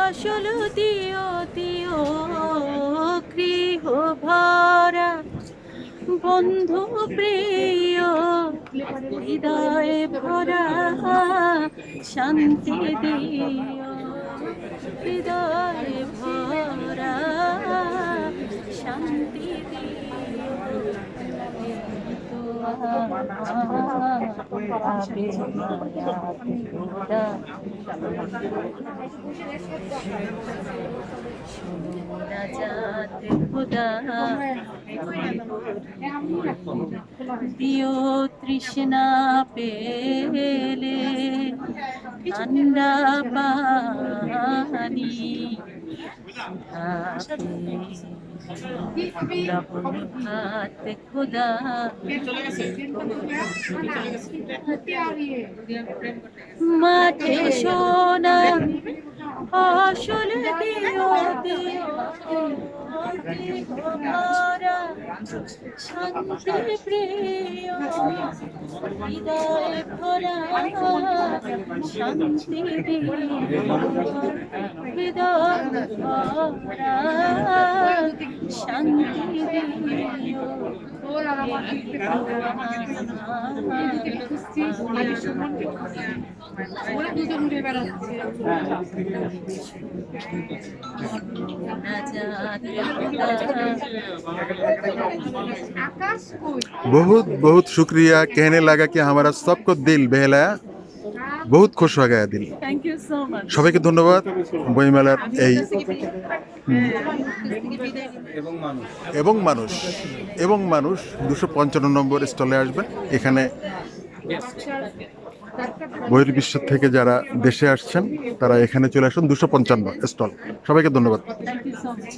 ফসল দিও দিও গৃহ ভরা, বন্ধু প্রিয় হৃদয় ভরা শান্তি দিও, হৃদয় ভরা শান্তি দিও তৃষ্ণা পেলে ঠান্ডা পানি, হাত খুদা মাঠে সোনা ফসল দিও দিও শান্তি প্রিয় হৃদয় ভরা শান্তি দিও, হৃদয় ভরা শান্তি দিও। बहुत बहुत शुक्रिया, कहने लगा कि हमारा सबको दिल बहलाया, बहुत खुश हो गया दिल। Thank you so much. সবাইকে ধন্যবাদ। বইমেলার এই এবং মানুষ 255 নম্বর স্টলে আসবেন। এখানে বহির্বিশ্ব থেকে যারা দেশে আসছেন তারা এখানে চলে আসুন। 255 স্টল। সবাইকে ধন্যবাদ। Thank you so much.